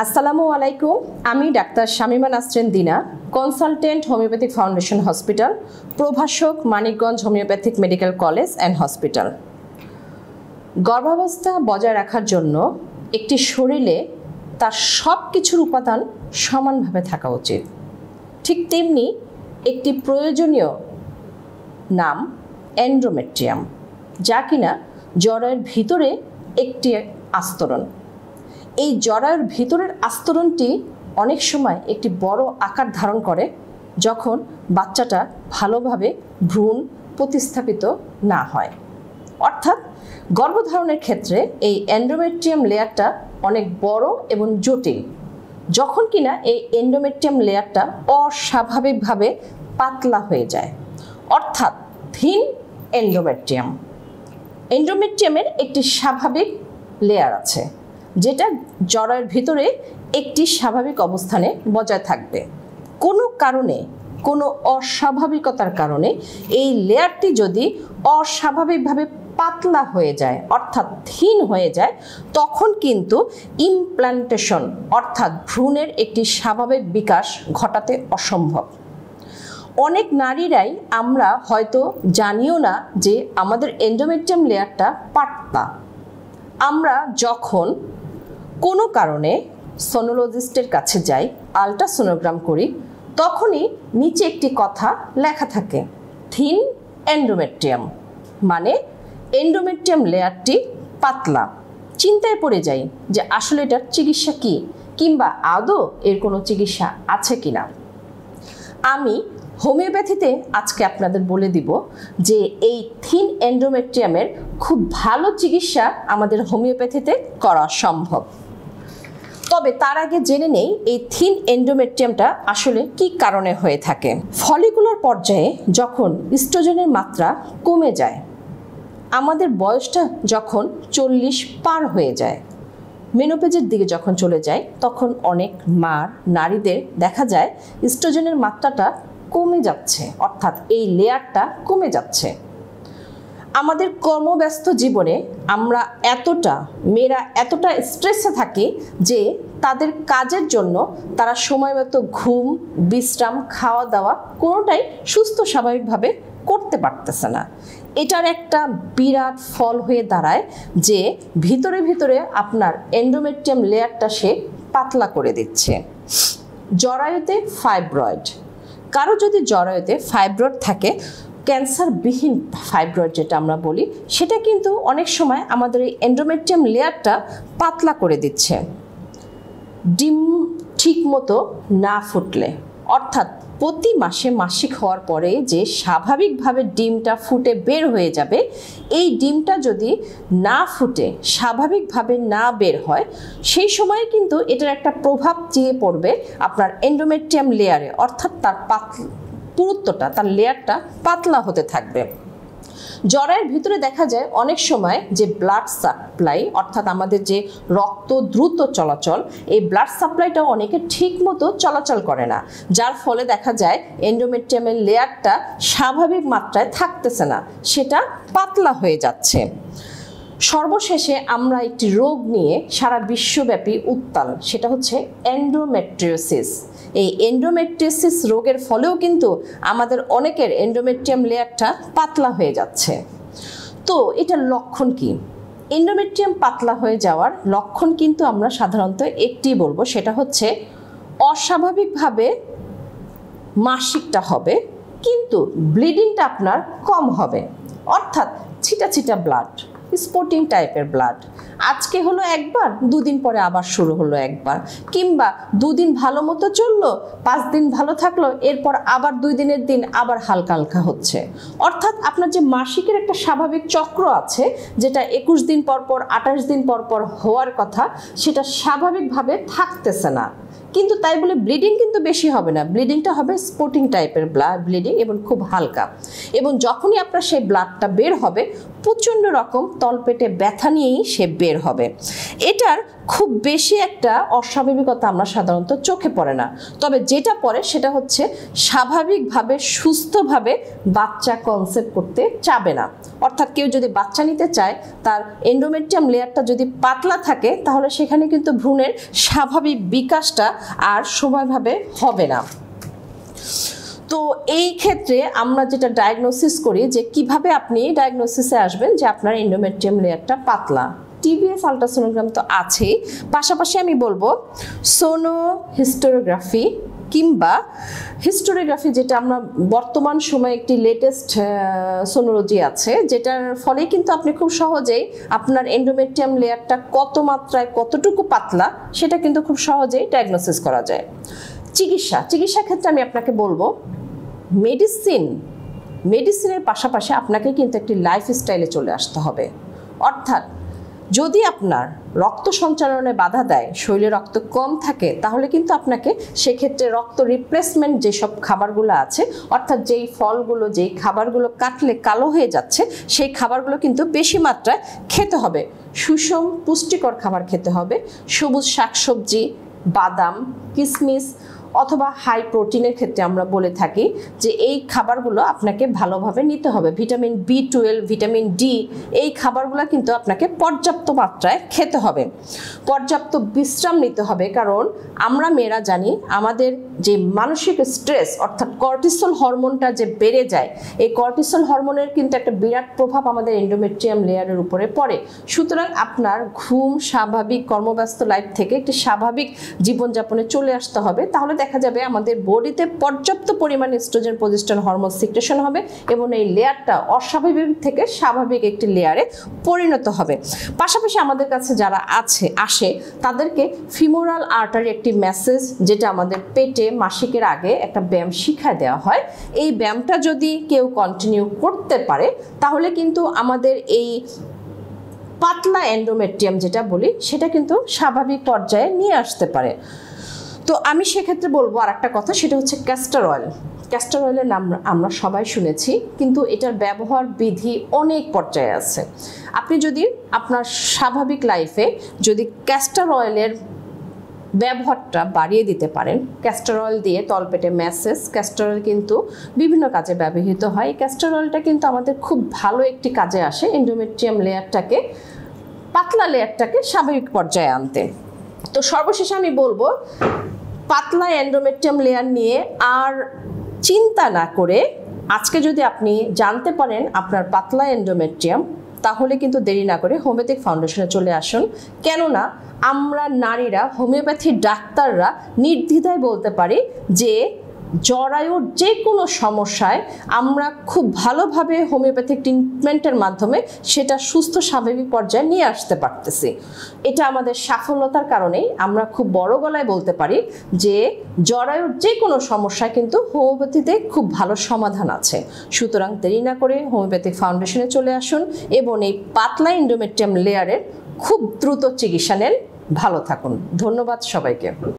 আসসালামু আলাইকুম। আমি ডাক্তার শামিমা নাসরিন দিনা, কনসালটেন্ট হোমিওপ্যাথিক ফাউন্ডেশন হসপিটাল, প্রভাষক Manikganj homeopathic medical college and hospital. গর্ভাবস্থা বজায় রাখার জন্য একটি শরীরে তার সব কিছুর উপাদান সমানভাবে থাকা উচিত। ঠিক তেমনি একটি প্রয়োজনীয় নাম এন্ডোমেট্রিয়াম, যা কিনা জরায়ুর ভিতরে একটি আস্তরণ। এই জরায়ুর ভিতরের আস্তরণটি অনেক সময় একটি বড় আকার ধারণ করে যখন বাচ্চাটা ভালোভাবে ভ্রূণ প্রতিস্থাপিত না হয়। অর্থাৎ গর্ভধারণের ক্ষেত্রে এই এন্ডোমেট্রিয়াম লেয়ারটা অনেক বড় এবং জটিল, যখন কিনা এই এন্ডোমেট্রিয়াম লেয়ারটা অস্বাভাবিকভাবে পাতলা হয়ে যায়, অর্থাৎ থিন এন্ডোমেট্রিয়াম। এন্ডোমেট্রিয়ামের একটি স্বাভাবিক লেয়ার আছে যেটা জরায়ুর ভিতরে একটি স্বাভাবিক অবস্থানে বজায় থাকবে। কোনো কারণে, কোনো অস্বাভাবিকতার কারণে এই লেয়ারটি যদি অস্বাভাবিকভাবে পাতলা হয়ে যায়, অর্থাৎ থিন হয়ে যায়, তখন কিন্তু ইমপ্ল্যান্টেশন অর্থাৎ ভ্রূণের একটি স্বাভাবিক বিকাশ ঘটাতে অসম্ভব। অনেক নারীরাই আমরা হয়তো জানিও না যে আমাদের এন্ডোমেট্রিয়াম লেয়ারটা পাতলা। আমরা যখন কোনো কারণে সোনোলজিস্টের কাছে যাই, আল্ট্রাসোনোগ্রাম করি, তখনই নিচে একটি কথা লেখা থাকে, থিন এন্ডোমেট্রিয়াম, মানে এন্ডোমেট্রিয়াম লেয়ারটি পাতলা। চিন্তায় পড়ে যাই যে আসলে এটার চিকিৎসা কী, কিংবা আদৌ এর কোনো চিকিৎসা আছে কিনা। আমি হোমিওপ্যাথিতে আজকে আপনাদের বলে দিব যে এই থিন এন্ডোমেট্রিয়ামের খুব ভালো চিকিৎসা আমাদের হোমিওপ্যাথিতে করা সম্ভব। তবে তার আগে জেনে নেই এই থিন এন্ডোমেট্রিয়ামটা আসলে কি কারণে হয়ে থাকে। ফলিকুলার পর্যায়ে যখন ইস্ট্রোজেনের মাত্রা কমে যায়, আমাদের বয়সটা যখন 40 পার হয়ে যায়, মেনোপেজের দিকে যখন চলে যায়, তখন অনেক নারীদের দেখা যায় ইস্ট্রোজেনের মাত্রাটা কমে যাচ্ছে, অর্থাৎ এই লেয়ারটা কমে যাচ্ছে। আমাদের কর্মব্যস্ত জীবনে আমরা মেয়েরা এতটা স্ট্রেসে থাকি যে তাদের কাজের জন্য তারা সময় মতো ঘুম, বিশ্রাম, খাওয়া দাওয়া কোনোটাই সুস্থ স্বাভাবিকভাবে করতে পারতেছে না। এটার একটা বিরাট ফল হয়ে দাঁড়ায় যে ভিতরে ভিতরে আপনার এন্ডোমেট্রিয়াম লেয়ারটা সে পাতলা করে দিচ্ছে। জরায়ুতে ফাইব্রয়েড, কারো যদি জরায়ুতে ফাইব্রয়েড থাকে, ক্যান্সারবিহীন ফাইব্রয়েড যেটা আমরা বলি, সেটা কিন্তু অনেক সময় আমাদের এই এন্ডোমেট্রিয়াম লেয়ারটা পাতলা করে দিচ্ছে। ডিম ঠিক মতো না ফুটলে, অর্থাৎ প্রতি মাসে মাসিক হওয়ার পরে যে স্বাভাবিকভাবে ডিমটা ফুটে বের হয়ে যাবে, এই ডিমটা যদি না ফুটে স্বাভাবিকভাবে না বের হয়, সেই সময়ে কিন্তু এটার একটা প্রভাব চেয়ে পড়বে আপনার এন্ডোমেট্রিয়াম লেয়ারে, অর্থাৎ তার পুরুত্বটা, তার লেয়ারটা পাতলা হতে থাকবে। জরায়ুর ভিতরে দেখা যায় অনেক সময় যে ব্লাড সাপ্লাই, অর্থাৎ আমাদের যে রক্ত দ্রুত চলাচল, এই ব্লাড সাপ্লাইটা অনেকে ঠিক মতো চলাচল করে না, যার ফলে দেখা যায় এন্ডোমেট্রিয়ামের লেয়ারটা স্বাভাবিক মাত্রায় থাকতেছে না, সেটা পাতলা হয়ে যাচ্ছে। সর্বশেষে আমরা একটি রোগ নিয়ে সারা বিশ্বব্যাপী উত্তাল, সেটা হচ্ছে এন্ডোমেট্রিওসিস। এই এন্ডোমেট্রিওসিস রোগের ফলেও কিন্তু আমাদের অনেকের এন্ডোমেট্রিয়াম লেয়ারটা পাতলা হয়ে যাচ্ছে। তো এটার লক্ষণ কি? এন্ডোমেট্রিয়াম পাতলা হয়ে যাওয়ার লক্ষণ কিন্তু আমরা সাধারণত একটি বলবো, সেটা হচ্ছে অস্বাভাবিকভাবে মাসিকটা হবে, কিন্তু ব্লিডিংটা আপনার কম হবে, অর্থাৎ ছিটা ছিটা ব্লাড, স্পটিং টাইপের ব্লাড। আজকে হলো একবার, দুদিন পরে আবার শুরু হলো একবার, কিংবা দুদিন ভালো মতো চললো, 5 দিন ভালো থাকলো, এরপর আবার 2 দিনের দিন আবার হালকা হালকা হচ্ছে। অর্থাৎ আপনার যে মাসিকের একটা স্বাভাবিক চক্র আছে, যেটা 21 দিন পর পর, 28 দিন পর পর হওয়ার কথা, সেটা স্বাভাবিকভাবে থাকতেছে না। কিন্তু তাই বলে ব্লিডিং কিন্তু বেশি হবে না, ব্লিডিংটা হবে স্পটিং টাইপের ব্লিডিং এবং খুব হালকা। এবং যখনই আপনার সেই ব্লাডটা বের হবে, প্রচণ্ড রকম তলপেটে ব্যথা নিয়েই সে বের হবে। এটার খুব বেশি একটা অস্বাভাবিকতা আমরা সাধারণত চোখে পড়ে না, তবে যেটা পড়ে সেটা হচ্ছে স্বাভাবিকভাবে সুস্থভাবে বাচ্চা কনসেপ্ট করতে চাবে না, অর্থাৎ কেউ যদি বাচ্চা নিতে চায় তার এন্ডোমেট্রিয়াম লেয়ারটা যদি পাতলা থাকে তাহলে সেখানে কিন্তু ভ্রূণের স্বাভাবিক বিকাশটা আর সময়ভাবে হবে না। তো এই ক্ষেত্রে আমরা যেটা ডায়াগনোসিস করি যে কিভাবে আপনি ডায়াগনোসিসে আসবেন যে আপনার এন্ডোমেট্রিয়াম লেয়ারটা পাতলা, টিবিএস আলট্রাসোনোগ্রাম তো আছেই, পাশাপাশি আমি বলবো সোনোহিস্টোগ্রাফি কিংবা হিস্টোরিওগ্রাফি, যেটা আমরা বর্তমান সময়ে একটি লেটেস্ট সোনোলজি আছে, যেটার ফলে কিন্তু আপনি খুব সহজেই আপনার এন্ডোমেট্রিয়াম লেয়ারটা কত মাত্রায় কতটুকু পাতলা সেটা কিন্তু খুব সহজেই ডায়াগনোসিস করা যায়। চিকিৎসার ক্ষেত্রে আমি আপনাকে বলবো মেডিসিনের পাশাপাশি আপনাকে কিন্তু একটি লাইফস্টাইলে চলে আসতে হবে। অর্থাৎ যদি আপনার রক্ত সঞ্চালনে বাধা দেয়, শরীরে রক্ত কম থাকে, তাহলে কিন্তু আপনাকে সেক্ষেত্রে রক্ত রিপ্লেসমেন্ট যেসব খাবারগুলো আছে, অর্থাৎ যেই ফলগুলো যেই খাবারগুলো কাটলে কালো হয়ে যাচ্ছে সেই খাবারগুলো কিন্তু বেশি মাত্রায় খেতে হবে। সুষম পুষ্টিকর খাবার খেতে হবে, সবুজ শাকসবজি, বাদাম, কিশমিশ অথবা হাই প্রোটিনের ক্ষেত্রে আমরা বলে থাকি যে এই খাবারগুলো আপনাকে ভালোভাবে নিতে হবে। ভিটামিন B12, ভিটামিন ডি, এই খাবারগুলো কিন্তু আপনাকে পর্যাপ্ত মাত্রায় খেতে হবে। পর্যাপ্ত বিশ্রাম নিতে হবে, কারণ আমরা মেয়েরা জানি আমাদের যে মানসিক স্ট্রেস অর্থাৎ কর্টিসল হরমোনটা যে বেড়ে যায়, এই কর্টিসল হরমোনের কিন্তু একটা বিরাট প্রভাব আমাদের এন্ডোমেট্রিয়াম লেয়ারের উপরে পড়ে। সুতরাং আপনার ঘুম, স্বাভাবিক কর্মব্যস্ত লাইফ থেকে একটি স্বাভাবিক জীবনযাপনে চলে আসতে হবে, তাহলে দেখা যাবে আমাদের বডিতে পর্যাপ্ত পরিমাণে এস্ট্রোজেন, প্রজেস্টেরন হরমোন সিক্রেশন হবে এবং এই লেয়ারটা অস্বাভাবিক থেকে স্বাভাবিক একটি লেয়ারে পরিণত হবে। পাশাপাশি আমাদের কাছে যারা আসে তাদেরকে ফিমোরাল আর্টারি একটি মেসেজ, যেটা আমাদের পেটে মাসিকের আগে একটা ব্যায়াম শিখায় দেওয়া হয়, এই ব্যায়ামটা যদি কেউ কন্টিনিউ করতে পারে তাহলে কিন্তু আমাদের এই পাতলা এন্ডোমেট্রিয়াম যেটা বলি সেটা কিন্তু স্বাভাবিক পর্যায়ে নিয়ে আসতে পারে। তো আমি সেক্ষেত্রে বলবো আর একটা কথা, সেটা হচ্ছে ক্যাস্টর অয়েল। ক্যাস্টর অয়েলের নাম আমরা সবাই শুনেছি, কিন্তু এটার ব্যবহার বিধি অনেক পর্যায়ে আছে। আপনি যদি আপনার স্বাভাবিক লাইফে যদি ক্যাস্টর অয়েলের ব্যবহারটা বাড়িয়ে দিতে পারেন, ক্যাস্টর অয়েল দিয়ে তলপেটে ম্যাসেজ, ক্যাস্টর অয়েল কিন্তু বিভিন্ন কাজে ব্যবহৃত হয়। ক্যাস্টর অয়েলটা কিন্তু আমাদের খুব ভালো একটি কাজে আসে এন্ডোমেট্রিয়াম লেয়ারটাকে, পাতলা লেয়ারটাকে স্বাভাবিক পর্যায়ে আনতে। তো সর্বশেষে আমি বলবো পাতলা এন্ডোমেট্রিয়াম লেয়ার নিয়ে আর চিন্তা না করে আজকে যদি আপনি জানতে পারেন আপনার পাতলা এন্ডোমেট্রিয়াম, তাহলে কিন্তু দেরি না করে হোমিওপ্যাথিক ফাউন্ডেশনে চলে আসুন। কেননা আমরা নারীরা, হোমিওপ্যাথি ডাক্তাররা নির্দ্বিধায় বলতে পারি যে জরায়ুর যে কোনো সমস্যায় আমরা খুব ভালোভাবে হোমিওপ্যাথিক ট্রিটমেন্টের মাধ্যমে সেটা সুস্থ স্বাভাবিক পর্যায়ে নিয়ে আসতে পারতেছি। এটা আমাদের সাফল্যতার কারণেই আমরা খুব বড় গলায় বলতে পারি যে জরায়ুর যে কোনো সমস্যায় কিন্তু হোমিওপ্যাথিতে খুব ভালো সমাধান আছে। সুতরাং দেরি না করে হোমিওপ্যাথিক ফাউন্ডেশনে চলে আসুন এবং এই পাতলা এন্ডোমেট্রিয়াম লেয়ারের খুব দ্রুত চিকিৎসা নেন। ভালো থাকুন। ধন্যবাদ সবাইকে।